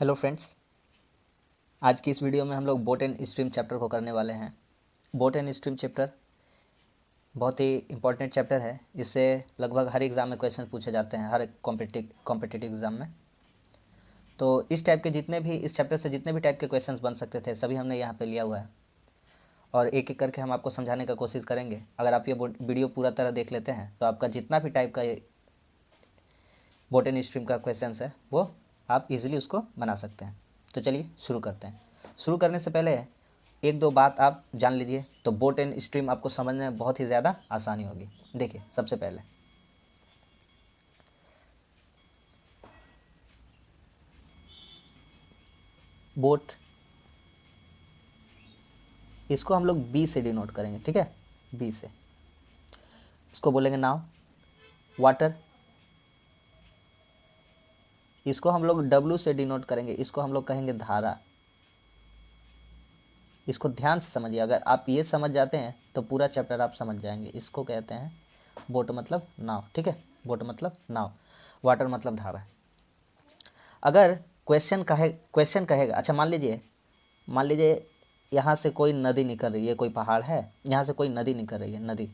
Hello friends, आज की इस वीडियो में हम लोग बोट एंड स्ट्रीम चैप्टर को करने वाले हैं। बोट एंड स्ट्रीम चैप्टर बहुत ही इंपॉर्टेंट चैप्टर है। इससे लगभग हर एग्ज़ाम में क्वेश्चन पूछे जाते हैं, हर कॉम्पिटिटिव एग्ज़ाम में। तो इस चैप्टर से जितने भी टाइप के क्वेश्चंस बन सकते थे सभी हमने यहाँ पे लिया हुआ है और एक एक करके हम आपको समझाने का कोशिश करेंगे। अगर आप ये वीडियो पूरा तरह देख लेते हैं तो आपका जितना भी टाइप का बोट एंड स्ट्रीम का क्वेश्चन है वो आप इजीली उसको बना सकते हैं। तो चलिए शुरू करते हैं। शुरू करने से पहले एक दो बात आप जान लीजिए, तो बोट एंड स्ट्रीम आपको समझने में बहुत ही ज़्यादा आसानी होगी। देखिए, सबसे पहले बोट, इसको हम लोग बी से डिनोट करेंगे, ठीक है। बी से इसको बोलेंगे नाव। वाटर, इसको हम लोग डब्ल्यू से डिनोट करेंगे, इसको हम लोग कहेंगे धारा। इसको ध्यान से समझिए, अगर आप ये समझ जाते हैं तो पूरा चैप्टर आप समझ जाएंगे। इसको कहते हैं बोट मतलब नाव, ठीक है। बोट मतलब नाव, वाटर मतलब धारा। अगर क्वेश्चन कहेगा, अच्छा मान लीजिए यहाँ से कोई नदी निकल रही है, कोई पहाड़ है, यहाँ से कोई नदी निकल रही है,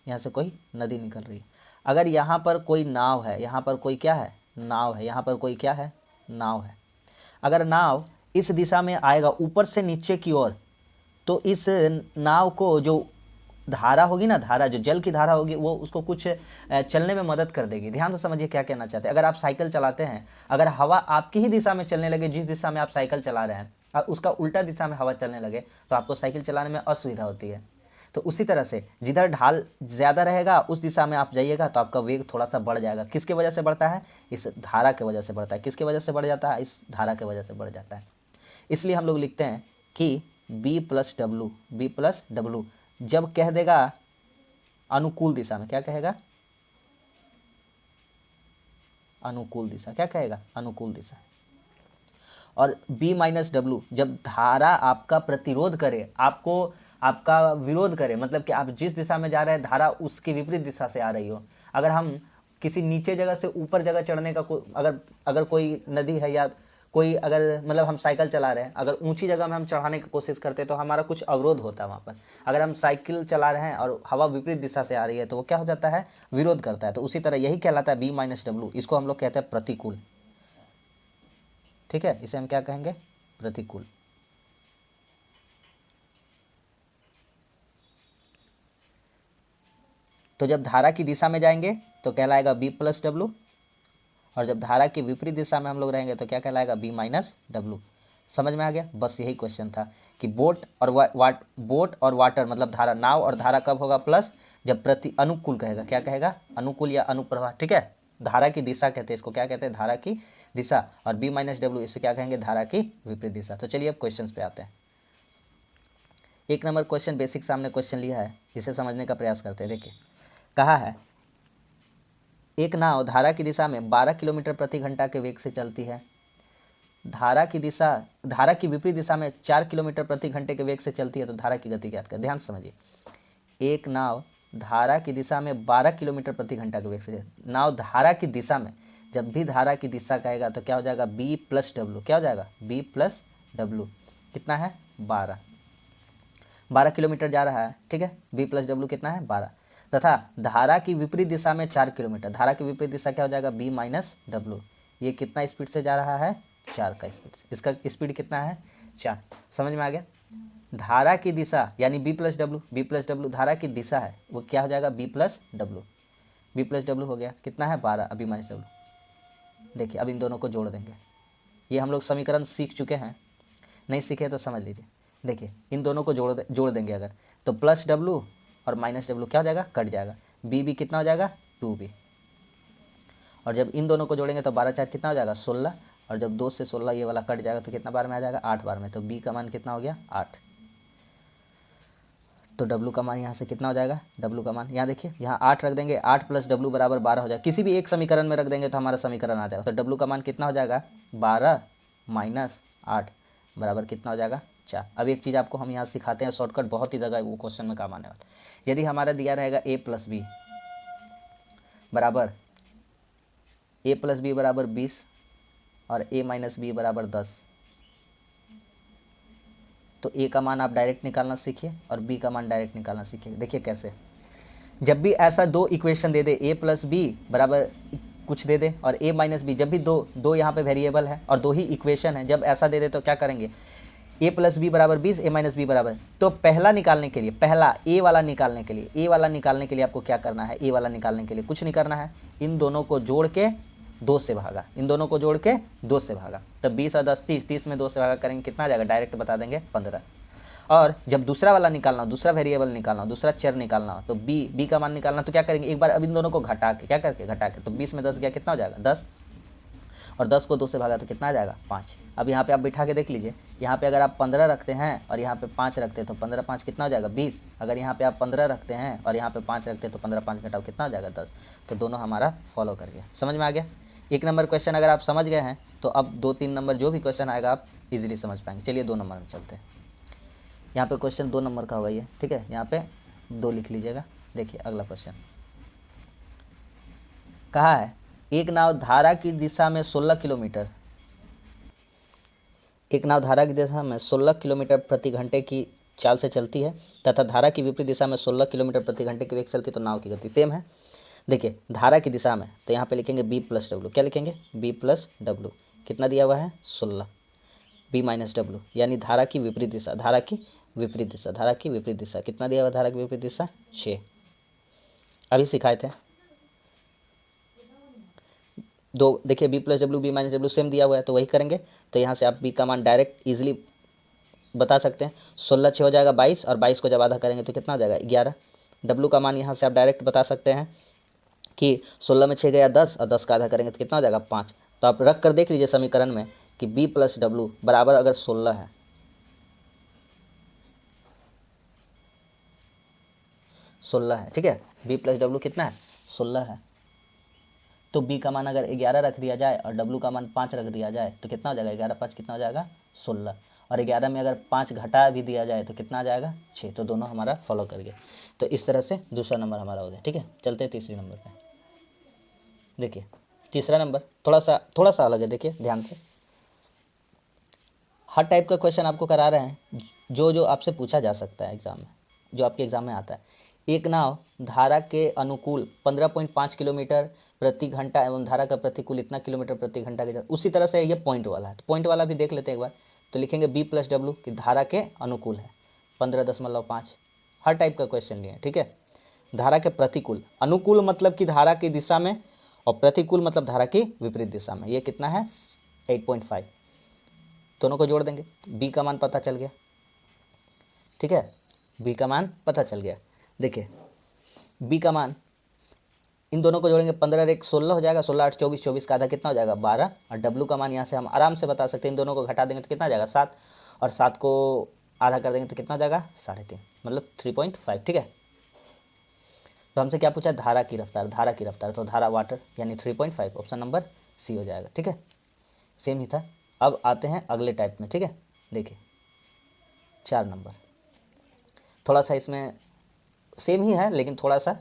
यहाँ से कोई नदी निकल रही है। अगर यहाँ पर कोई नाव है, यहाँ पर कोई क्या है, नाव है, यहाँ पर कोई क्या है, नाव है। अगर नाव इस दिशा में आएगा ऊपर से नीचे की ओर, तो इस नाव को जो धारा होगी ना, धारा जो जल की धारा होगी, वो उसको कुछ चलने में मदद कर देगी। ध्यान से समझिए क्या कहना चाहते हैं। अगर आप साइकिल चलाते हैं, अगर हवा आपकी ही दिशा में चलने लगे, जिस दिशा में आप साइकिल चला रहे हैं, और उसका उल्टा दिशा में हवा चलने लगे, तो आपको साइकिल चलाने में असुविधा होती है। तो उसी तरह से जिधर ढाल ज़्यादा रहेगा उस दिशा में आप जाइएगा तो आपका वेग थोड़ा सा बढ़ जाएगा। किसके वजह से बढ़ता है? इस धारा के वजह से बढ़ता है। किसके वजह से बढ़ जाता है? इस धारा के वजह से बढ़ जाता है। इसलिए हम लोग लिखते हैं कि बी प्लस डब्लू जब कह देगा अनुकूल दिशा में, क्या कहेगा? अनुकूल दिशा। क्या कहेगा? अनुकूल दिशा। और बी माइनस डब्लू जब धारा आपका प्रतिरोध करे, आपका विरोध करे, मतलब कि आप जिस दिशा में जा रहे हैं धारा उसकी विपरीत दिशा से आ रही हो। अगर हम किसी नीचे जगह से ऊपर जगह चढ़ने का अगर कोई नदी है या कोई, अगर मतलब हम साइकिल चला रहे हैं, अगर ऊंची जगह में हम चढ़ाने की कोशिश करते हैं तो हमारा कुछ अवरोध होता है वहाँ पर। अगर हम साइकिल चला रहे हैं और हवा विपरीत दिशा से आ रही है तो वो क्या हो जाता है? विरोध करता है। तो उसी तरह यही कहलाता है बी माइनस डब्लू। इसको हम लोग कहते हैं प्रतिकूल, ठीक है। इसे हम क्या कहेंगे? प्रतिकूल। तो जब धारा की दिशा में जाएंगे तो कहलाएगा बी प्लस डब्लू, और जब धारा की विपरीत दिशा में हम लोग रहेंगे तो क्या कहलाएगा? B minus W. समझ में आ गया? बस यही क्वेश्चन था कि बोट और वाटर मतलब धारा, नाव और धारा कब होगा प्लस? जब प्रति अनुकूल कहेगा। क्या कहेगा? अनुकूल या अनुप्रवाह, ठीक है। धारा की दिशा कहते हैं इसको, क्या कहते हैं? धारा की दिशा। और बी माइनस डब्लू इसे क्या कहेंगे? धारा की विपरीत दिशा। तो चलिए अब क्वेश्चन पे आते हैं। 1 नंबर क्वेश्चन, बेसिक सामने क्वेश्चन लिया है, इसे समझने का प्रयास करते हैं। देखिए, कहा है एक नाव धारा की दिशा में 12 किलोमीटर प्रति घंटा के वेग से चलती है। धारा की विपरीत दिशा में 4 किलोमीटर प्रति घंटे के वेग से चलती है, तो धारा की गति ज्ञात कर। ध्यान से समझिए, एक नाव धारा की दिशा में 12 किलोमीटर प्रति घंटा के वेग से, नाव धारा की दिशा में, जब भी धारा की दिशा कहेगा तो क्या हो जाएगा? B plus W. क्या हो जाएगा? B plus W. कितना है? 12 किलोमीटर जा रहा है, ठीक है। बी प्लस डब्लू कितना है? 12। तथा धारा की विपरीत दिशा में 4 किलोमीटर, धारा की विपरीत दिशा क्या हो जाएगा? B minus W. ये कितना स्पीड से जा रहा है? 4 का स्पीड से। इसका स्पीड कितना है? 4। समझ में आ गया? धारा की दिशा यानी बी प्लस डब्लू धारा की दिशा है, वो क्या हो जाएगा? B plus W. B plus W हो गया, कितना है? 12। अभी माइनस डब्लू। देखिए, अब इन दोनों को जोड़ देंगे। ये हम लोग समीकरण सीख चुके हैं, नहीं सीखे तो समझ लीजिए। देखिए, इन दोनों को जोड़ देंगे अगर, तो प्लस डब्लू और माइनस डब्लू क्या हो जाएगा? कट जाएगा। बी कितना हो जाएगा? 2b। और जब इन दोनों को जोड़ेंगे तो 12 4 कितना हो जाएगा? 16। और जब 2 से 16 ये वाला कट जाएगा तो कितना बार में आ जाएगा? 8 बार में। तो बी का मान कितना हो गया? 8। तो डब्लू का मान यहाँ से कितना हो जाएगा? डब्लू का मान यहाँ देखिए, यहाँ 8 रख देंगे, 8 प्लस डब्लू बराबर 12 हो जाएगा। किसी भी एक समीकरण में रख देंगे तो हमारा समीकरण आ जाएगा। तो डब्लू का मान कितना हो जाएगा? 12 माइनस 8 बराबर कितना हो जाएगा? 4। अब एक चीज़ आपको हम यहाँ सिखाते हैं, शॉर्टकट बहुत ही जगह वो क्वेश्चन में काम आने वाला। यदि हमारा दिया रहेगा a प्लस बी बराबर 20, और a माइनस बी बराबर 10। तो a का मान आप डायरेक्ट निकालना सीखिए और b का मान डायरेक्ट निकालना सीखिए। देखिए कैसे, जब भी ऐसा दो इक्वेशन दे दे a प्लस बी बराबर कुछ दे दे और a माइनस बी, जब भी दो यहाँ पे वेरिएबल है और दो ही इक्वेशन है, जब ऐसा दे दे तो क्या करेंगे, a प्लस बी बराबर 20, a माइनस बी बराबर, तो पहला निकालने के लिए, पहला a वाला निकालने के लिए, a वाला निकालने के लिए आपको क्या करना है, a वाला निकालने के लिए कुछ नहीं करना है, इन दोनों को जोड़ के 2 से भागा, इन दोनों को जोड़ के 2 से भागा, तब 20 और 10 30, 30 में 2 से भागा करेंगे कितना आ जाएगा, डायरेक्ट बता देंगे 15। और जब दूसरा वाला निकालना हो, दूसरा वेरिएबल निकालना हो, दूसरा चर निकालना हो, तो b का मान निकालना, तो क्या करेंगे, एक बार अब इन दोनों को घटा के, क्या करके घटा के, तो 20 में 10 गया कितना हो जाएगा 10, और 10 को 2 से भागा तो कितना आ जाएगा 5। अब यहाँ पे आप बिठा के देख लीजिए, यहाँ पे अगर आप 15 रखते हैं और यहाँ पे 5 रखते हैं तो 15 5 कितना हो जाएगा 20। अगर यहाँ पे आप 15 रखते हैं और यहाँ पे 5 रखते हैं तो 15 5 घटाओ कितना हो जाएगा 10। तो दोनों हमारा फॉलो कर गया। समझ में आ गया। 1 नंबर क्वेश्चन अगर आप समझ गए हैं तो अब 2 3 नंबर जो भी क्वेश्चन आएगा आप इजीली समझ पाएंगे। चलिए 2 नंबर में चलते हैं। यहाँ पे क्वेश्चन 2 नंबर का होगा ये, ठीक है, यहाँ पे 2 लिख लीजिएगा। देखिए अगला क्वेश्चन कहा है, एक नाव धारा की दिशा में 16 किलोमीटर, एक नाव धारा की दिशा में 16 किलोमीटर प्रति घंटे की चाल से चलती है तथा धारा की विपरीत दिशा में 16 किलोमीटर प्रति घंटे की वेग से चलती है, तो नाव की गति सेम है। देखिए धारा की दिशा में, तो यहाँ पे लिखेंगे b प्लस डब्ल्यू, क्या लिखेंगे b प्लस डब्ल्यू, कितना दिया हुआ है 16, b माइनस डब्ल्यू यानी धारा की विपरीत दिशा, धारा की विपरीत दिशा, धारा की विपरीत दिशा कितना दिया हुआ, धारा की विपरीत दिशा 6, अभी सिखाए थे। दो देखिए b plus W B minus W same दिया हुआ है तो वही करेंगे। तो यहाँ से आप b का मान डायरेक्ट इजीली बता सकते हैं। 16 6 हो जाएगा 22 और 22 को जब आधा करेंगे तो कितना हो जाएगा 11। डब्ल्यू का मान यहाँ से आप डायरेक्ट बता सकते हैं कि 16 में 6 गया 10 और 10 का आधा करेंगे तो कितना हो जाएगा 5। तो आप रख कर देख लीजिए समीकरण में कि b प्लस डब्ल्यू बराबर अगर 16 है, 16 है, ठीक है, b प्लस डब्ल्यू कितना है 16 है, तो b का मान अगर 11 रख दिया जाए और w का मान 5 रख दिया जाए तो कितना हो जाएगा 11 5 कितना हो जाएगा 16, और 11 में अगर 5 घटा भी दिया जाए तो कितना आ जाएगा 6। तो दोनों हमारा फॉलो कर गए। तो इस तरह से दूसरा नंबर हमारा हो गया। ठीक है, चलते हैं तीसरे नंबर पे। देखिए तीसरा नंबर थोड़ा सा अलग है। देखिए ध्यान से, हर टाइप का क्वेश्चन आपको करा रहे हैं जो आपसे पूछा जा सकता है एग्जाम में, जो आपके एग्जाम में आता है। एक नाव धारा के अनुकूल 15.5 किलोमीटर प्रति घंटा एवं धारा का प्रतिकूल इतना किलोमीटर प्रति घंटा के, उसी तरह से ये पॉइंट वाला है। तो पॉइंट वाला भी देख लेते हैं एक बार। तो लिखेंगे b प्लस डब्ल्यू कि धारा के अनुकूल है 15.5। हर टाइप का क्वेश्चन लिए, ठीक है। धारा के प्रतिकूल, अनुकूल मतलब कि धारा की दिशा में और प्रतिकूल मतलब धारा की विपरीत दिशा में। ये कितना है 8.5, दोनों को जोड़ देंगे b का मान पता चल गया। ठीक है, b का मान पता चल गया। देखिए b का मान इन दोनों को जोड़ेंगे 15 और 1 16 हो जाएगा, 16 8 24, 24 का आधा कितना हो जाएगा 12, और w का मान यहाँ से हम आराम से बता सकते हैं। इन दोनों को घटा देंगे तो कितना आ जाएगा 7, और 7 को आधा कर देंगे तो कितना हो जाएगा 3.5, मतलब 3.5। ठीक है, तो हमसे क्या पूछा, धारा की रफ्तार, धारा की रफ्तार, तो धारा वाटर यानी 3.5, ऑप्शन नंबर सी हो जाएगा। ठीक है, सेम ही था। अब आते हैं अगले टाइप में। ठीक है, देखिए 4 नंबर, थोड़ा सा इसमें सेम ही है लेकिन थोड़ा सा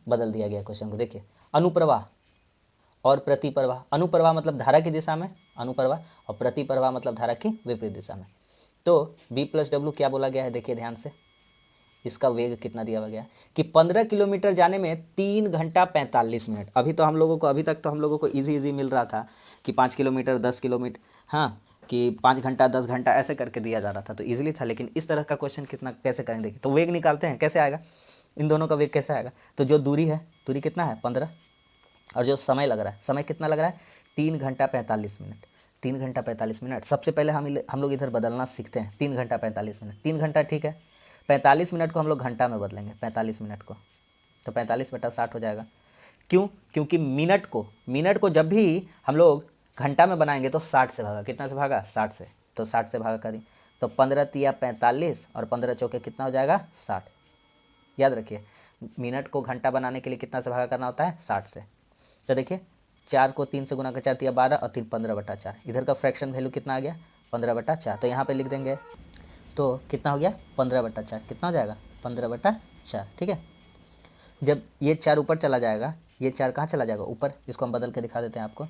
बदल दिया गया क्वेश्चन को। देखिए अनुप्रवाह और प्रतिप्रवाह, अनुप्रवाह मतलब धारा की दिशा में अनुप्रवाह, और प्रतिप्रवाह मतलब धारा की विपरीत दिशा में। तो b प्लस डब्ल्यू क्या बोला गया है, देखिए ध्यान से, इसका वेग कितना दिया हुआ गया कि 15 किलोमीटर जाने में 3 घंटा 45 मिनट। अभी तो हम लोगों को, अभी तक तो हम लोगों को इजी मिल रहा था कि 5 किलोमीटर 10 किलोमीटर, हाँ, कि 5 घंटा 10 घंटा ऐसे करके दिया जा रहा था, तो इजीली था। लेकिन इस तरह का क्वेश्चन कितना कैसे करेंगे, देखिए तो वेग निकालते हैं, कैसे आएगा, इन दोनों का वेग कैसे आएगा। तो जो दूरी है, दूरी कितना है 15, और जो समय लग रहा है, समय कितना लग रहा है 3 घंटा 45 मिनट, 3 घंटा 45 मिनट। सबसे पहले हम लोग इधर बदलना सीखते हैं। 3 घंटा 45 मिनट, 3 घंटा ठीक है, 45 मिनट को हम लोग घंटा में बदलेंगे, 45 मिनट को, तो 45/60 हो जाएगा। क्यों, क्योंकि मिनट को जब भी हम लोग घंटा में बनाएंगे तो 60 से भागा, कितना से भागा 60 से, तो 60 से भागा करें तो 15 तिया 45 और 15 चौके कितना हो जाएगा 60। याद रखिए मिनट को घंटा बनाने के लिए कितना से भागा करना होता है 60 से। तो देखिए 4 को 3 से गुना कर 4 तिया 12 और 3 15/4, इधर का फ्रैक्शन वैल्यू कितना आ गया 15/4। तो यहाँ पे लिख देंगे तो कितना हो गया 15/4, कितना हो जाएगा 15/4। ठीक है, जब ये 4 ऊपर चला जाएगा, ये 4 कहाँ चला जाएगा ऊपर, इसको हम बदल के दिखा देते हैं आपको।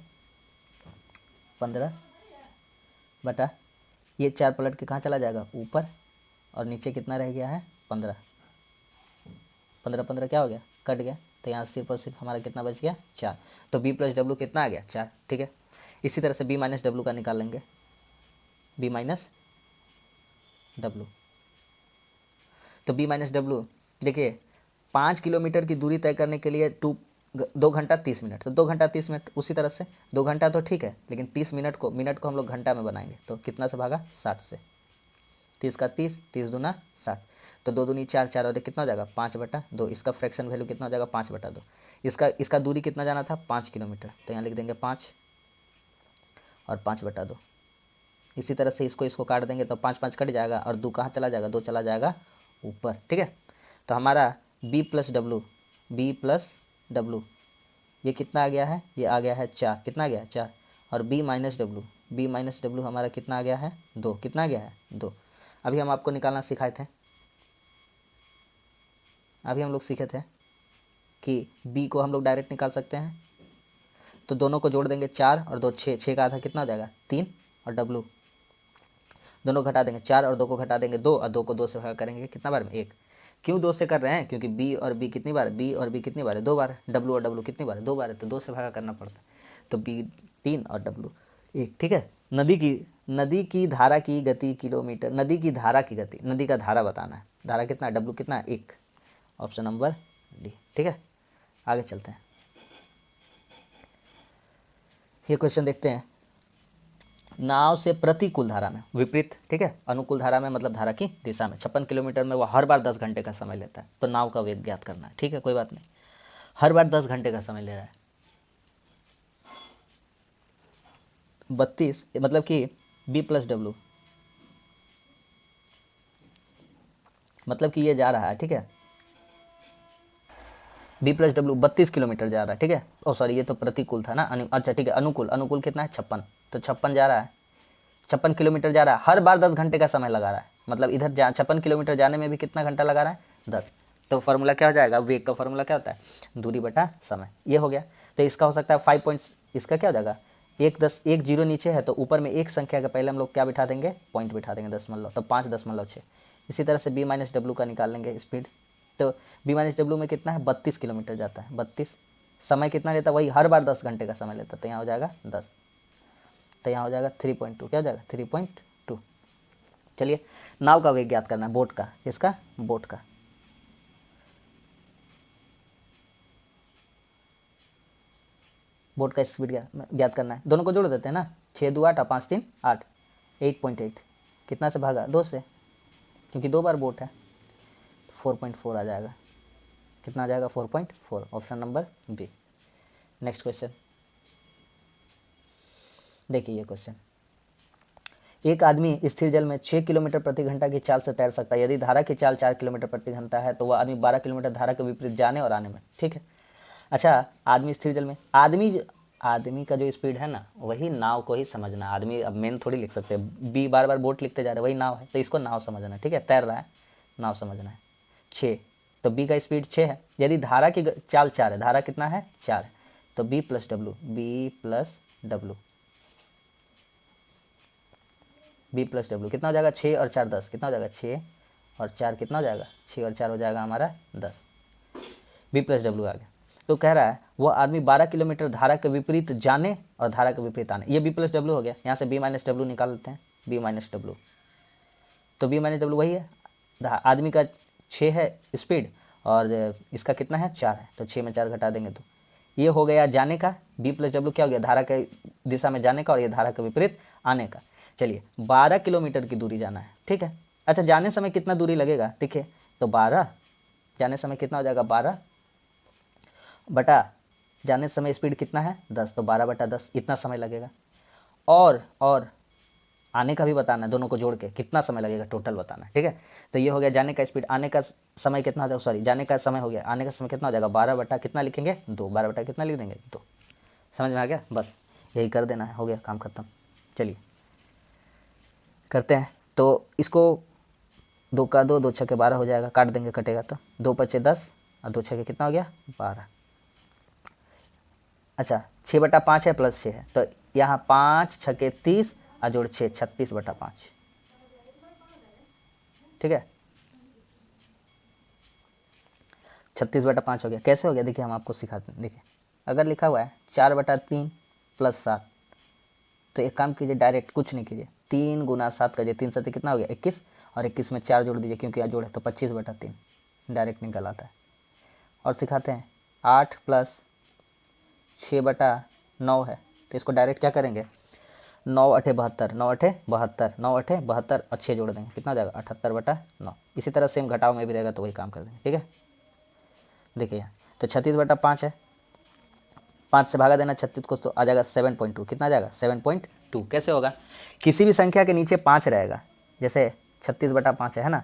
15 बटा ये 4 पलट के कहाँ चला जाएगा, ऊपर, और नीचे कितना रह गया है 15, 15 15 क्या हो गया, कट गया, तो यहाँ सिर्फ और सिर्फ हमारा कितना बच गया 4। तो बी प्लस डब्लू कितना आ गया 4, ठीक है। इसी तरह से बी माइनस डब्लू का निकाल लेंगे, बी माइनस डब्लू। तो बी माइनस डब्लू देखिए 5 किलोमीटर की दूरी तय करने के लिए 2 घंटा 30 मिनट, तो 2 घंटा 30 मिनट। उसी तरह से 2 घंटा तो ठीक है, लेकिन 30 मिनट को हम लोग घंटा में बनाएंगे, तो कितना से भागा 60 से, 30 का 30, 30 दूना 60, तो 2 दूनी 4, 4 और कितना हो जाएगा 5/2। इसका फ्रैक्शन वैल्यू कितना हो जाएगा 5/2। इसका दूरी कितना जाना था 5 किलोमीटर, तो यहाँ लिख देंगे 5 और 5/2। इसी तरह से इसको काट देंगे तो 5 5 कट जाएगा और 2 कहाँ चला जाएगा, 2 चला जाएगा ऊपर, ठीक है। तो हमारा b प्लस डब्लू ये कितना आ गया है, ये आ गया है 4, कितना आ गया है 4, और b माइनस डब्लू हमारा कितना आ गया है 2, कितना आ गया है 2। अभी हम आपको निकालना सिखाए थे, अभी हम लोग सीखे थे कि b को हम लोग डायरेक्ट निकाल सकते हैं, तो दोनों को जोड़ देंगे 4 और 2 6, 6 का आधा कितना हो जाएगा 3, और w दोनों घटा देंगे, 4 और 2 को घटा देंगे 2, और 2 को 2 से भाग करेंगे कितना बार में 1। क्यों 2 से कर रहे हैं, क्योंकि b और b कितनी बार, कितनी बार है 2 बार, w और w कितनी बार है 2 बार है, तो 2 से भागा करना पड़ता है। तो b 3 और w 1, ठीक है। नदी की धारा की गति किलोमीटर, नदी की धारा की गति, नदी का धारा बताना है, धारा कितना, w कितना 1, ऑप्शन नंबर डी, ठीक है। आगे चलते हैं, ये क्वेश्चन देखते हैं। नाव से प्रतिकूल धारा में, विपरीत, ठीक है, अनुकूल धारा में मतलब धारा की दिशा में 56 किलोमीटर में वो हर बार 10 घंटे का समय लेता है, तो नाव का वेग ज्ञात करना है, ठीक है, कोई बात नहीं, हर बार 10 घंटे का समय ले रहा है। 32 मतलब कि बी प्लस डब्लू मतलब कि ये जा रहा है, ठीक है, बी प्लस डब्लू 32 किलोमीटर जा रहा है, ठीक है। ओ सॉरी, ये तो प्रतिकूल था ना, अच्छा ठीक है, अनुकूल कितना है 56, तो 56 जा रहा है, 56 किलोमीटर जा रहा है, हर बार 10 घंटे का समय लगा रहा है, मतलब इधर 56 किलोमीटर जाने में भी कितना घंटा लगा रहा है 10। तो फार्मूला क्या हो जाएगा, वेग का फार्मूला क्या होता है, दूरी बटा समय, ये हो गया। तो इसका हो सकता है 5 पॉइंट्स, इसका क्या हो जाएगा 1 0 नीचे है, तो ऊपर में एक संख्या के पहले हम लोग क्या बिठा देंगे, पॉइंट बिठा देंगे दशमलव, तो 5.6। इसी तरह से बी माइनस डब्लू का निकाल लेंगे स्पीड, तो बी माइनस डब्लू में कितना है 32 किलोमीटर जाता है, 32, समय कितना लेता है, वही हर बार 10 घंटे का समय लेता है, तो यहाँ हो जाएगा 10, तो यहाँ हो जाएगा 3.2, क्या हो जाएगा 3.2। चलिए, नाव का वेग ज्ञात करना है, बोट का, किसका, बोट का। बोट का स्पीड ज्ञात करना है, दोनों को जोड़ देते हैं ना, 6 2 8 और 5 3 8, 8.8 कितना से भागा 2 से, क्योंकि 2 बार बोट है, 4.4 आ जाएगा, कितना आ जाएगा 4.4, option number B. Next question देखिए, ये क्वेश्चन, एक आदमी स्थिर जल में 6 किलोमीटर प्रति घंटा की चाल से तैर सकता है, यदि धारा की चाल 4 किलोमीटर प्रति घंटा है तो वह आदमी 12 किलोमीटर धारा के विपरीत जाने और आने में, ठीक है। अच्छा, आदमी स्थिर जल में, आदमी का जो स्पीड है ना, वही नाव को ही समझना, आदमी अब मेन थोड़ी लिख सकते हैं, बी बार बार बोट लिखते जा रहे हैं, वही नाव है, तो इसको नाव समझना है, ठीक है, तैर रहा है, नाव समझना है। 6, तो बी का स्पीड 6 है, यदि धारा की चाल 4 है, धारा कितना है 4 है, तो बी प्लस डब्लू कितना हो जाएगा, 6 और 4 10, कितना हो जाएगा 6 और 4 कितना हो जाएगा, 6 और 4 हो जाएगा हमारा 10, बी प्लस डब्लू आ गया। तो कह रहा है वो आदमी 12 किलोमीटर धारा के विपरीत जाने और धारा के विपरीत आने, ये बी प्लस डब्लू हो गया, यहाँ से बी माइनस डब्लू निकाल लेते हैं, बी माइनस डब्लू, तो बी माइनस डब्लू वही है, आदमी का 6 है स्पीड और इसका कितना है 4 है, तो 6 में 4 घटा देंगे तो ये हो गया जाने का, बी प्लस डब्लू क्या हो गया, धारा के दिशा में जाने का, और ये धारा के विपरीत आने का। चलिए, 12 किलोमीटर की दूरी जाना है, ठीक है। अच्छा, जाने समय कितना दूरी लगेगा, देखिए, तो 12 जाने समय कितना हो जाएगा, 12 बटा जाने समय स्पीड कितना है 10, तो 12/10 इतना समय लगेगा, और आने का भी बताना है, दोनों को जोड़ के कितना समय लगेगा टोटल बताना है, ठीक है। तो ये हो गया जाने का स्पीड, आने का समय कितना हो जाएगा, सॉरी जाने का समय हो गया, आने का समय कितना हो जाएगा 12 बटा कितना लिखेंगे 2, 12 बटा कितना लिख देंगे 2, समझ में आ गया, बस यही कर देना है, हो गया काम खत्म। चलिए करते हैं, तो इसको 2 का 2, 2 6 के 12 हो जाएगा, काट देंगे कटेगा, तो 2 5 10 और 2 6 के कितना हो गया 12। अच्छा, 6/5 है प्लस 6 है, तो यहाँ 5 छके 30 और जोड़ 6 36/5, ठीक है। 36/5 हो गया। कैसे हो गया देखिए, हम आपको सिखाते हैं। देखिए अगर लिखा हुआ है 4/3 + 7, तो एक काम कीजिए, डायरेक्ट कुछ नहीं कीजिए, 3 × 7 करिए, 3 7 कितना हो गया 21, और 21 में 4 जोड़ दीजिए क्योंकि यहाँ जोड़ है, तो 25/3 डायरेक्ट निकल आता है। और सिखाते हैं 8 + 6/9 है, तो इसको डायरेक्ट क्या करेंगे, 9 8 72, 9 8 72, 9 8 72 और 6 जोड़ देंगे, कितना हो जाएगा 78/9। इसी तरह सेम घटाव में भी रहेगा तो वही काम कर देंगे, ठीक है। देखिए यहाँ तो 36/5 है, 5 से भागा देना 36 को, तो आ जाएगा 7.2, कितना आ जाएगा 7.2। कैसे होगा, किसी भी संख्या के नीचे 5 रहेगा, जैसे 36/5 है ना,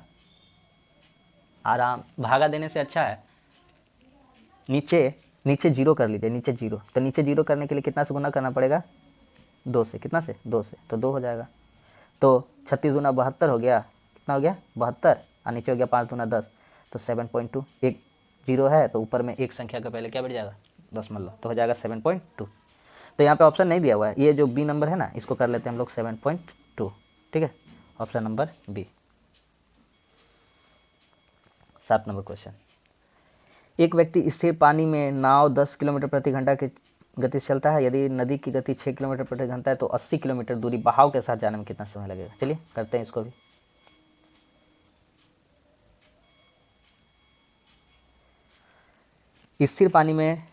आराम भागा देने से अच्छा है, नीचे जीरो कर लीजिए, नीचे जीरो, तो नीचे जीरो करने के लिए कितना से गुना करना पड़ेगा, 2 से, कितना से 2 से, तो 2 हो जाएगा। तो 36 × 72 हो गया, कितना हो गया 72, और नीचे हो गया 5 × 10, तो 7.2। एक जीरो है तो ऊपर में एक संख्या का पहले क्या बढ़ जाएगा, दशमलव, तो हो जाएगा 7.2। तो यहाँ पे ऑप्शन नहीं दिया हुआ है, ये जो बी नंबर है ना, इसको कर लेते हैं हम लोग 7.2, ठीक है, ऑप्शन नंबर बी। 7 नंबर क्वेश्चन, एक व्यक्ति स्थिर पानी में नाव 10 किलोमीटर प्रति घंटा की गति से चलता है। यदि नदी की गति 6 किलोमीटर प्रति घंटा है तो 80 किलोमीटर दूरी बहाव के साथ जाने में कितना समय लगेगा। चलिए करते हैं इसको भी। स्थिर पानी में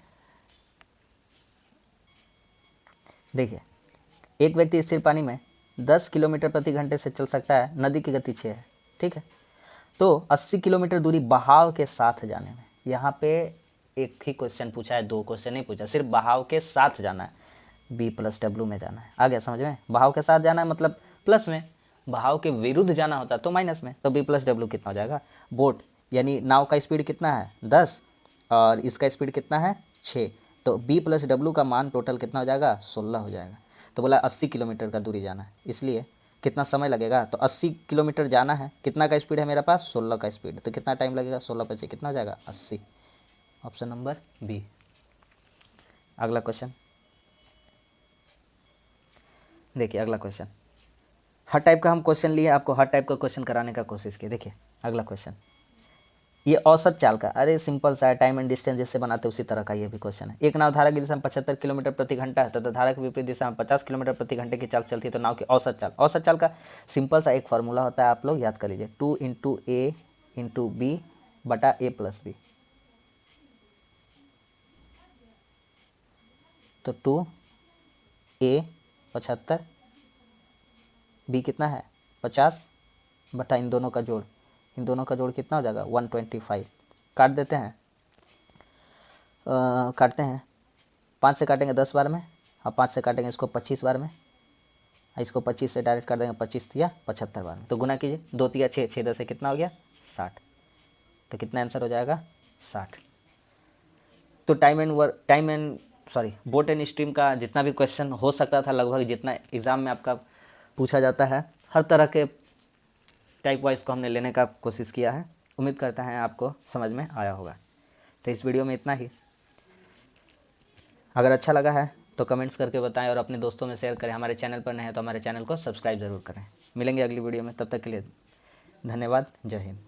देखिए, एक व्यक्ति स्थिर पानी में 10 किलोमीटर प्रति घंटे से चल सकता है, नदी की गति 6 है, ठीक है। तो 80 किलोमीटर दूरी बहाव के साथ जाने में, यहाँ पे एक ही क्वेश्चन पूछा है, 2 क्वेश्चन नहीं पूछा, सिर्फ बहाव के साथ जाना है, b + w में जाना है। आ गया समझ में, बहाव के साथ जाना है मतलब प्लस में, बहाव के विरुद्ध जाना होता तो माइनस में, तो b + w कितना हो जाएगा, बोट यानी नाव का स्पीड कितना है 10 और इसका स्पीड कितना है 6, तो b + w का मान टोटल कितना हो जाएगा 16 हो जाएगा। तो बोला 80 किलोमीटर का दूरी जाना है, इसलिए कितना समय लगेगा, तो 80 किलोमीटर जाना है, कितना का स्पीड है मेरे पास 16 का स्पीड, तो कितना टाइम लगेगा 16 + 6 कितना हो जाएगा 80, ऑप्शन नंबर बी। अगला क्वेश्चन देखिए, अगला क्वेश्चन हर टाइप का हम क्वेश्चन लिए, आपको हर टाइप का क्वेश्चन कराने का कोशिश की। देखिए अगला क्वेश्चन, ये औसत चाल का, अरे सिंपल सा है, टाइम एंड डिस्टेंस जैसे बनाते उसी तरह का ये भी क्वेश्चन है। एक नाव धारा की दिशा में 75 किलोमीटर प्रति घंटा है तथा धारा की विपरीत दिशा में 50 किलोमीटर प्रति घंटे की चाल चलती है, तो नाव की औसत चाल। औसत चाल का सिंपल सा एक फार्मूला होता है, आप लोग याद कर लीजिए, 2 × a × b बटा a + b। तो 2a 75, b कितना है 50 बटा इन दोनों का जोड़, इन दोनों का जोड़ कितना हो जाएगा 125। काट देते हैं, काटते हैं, 5 से काटेंगे 10 बार में, और 5 से काटेंगे इसको 25 बार में, इसको 25 से डायरेक्ट कर देंगे 25 या 75 बार में, तो गुना कीजिए, 2 × 6 6 10 कितना हो गया 60, तो कितना आंसर हो जाएगा 60। तो बोट एंड स्ट्रीम का जितना भी क्वेश्चन हो सकता था, लगभग जितना एग्ज़ाम में आपका पूछा जाता है, हर तरह के टाइप वाइज को हमने लेने का कोशिश किया है। उम्मीद करते हैं आपको समझ में आया होगा। तो इस वीडियो में इतना ही, अगर अच्छा लगा है तो कमेंट्स करके बताएं और अपने दोस्तों में शेयर करें। हमारे चैनल पर नए हैं तो हमारे चैनल को सब्सक्राइब ज़रूर करें। मिलेंगे अगली वीडियो में, तब तक के लिए धन्यवाद, जय हिंद।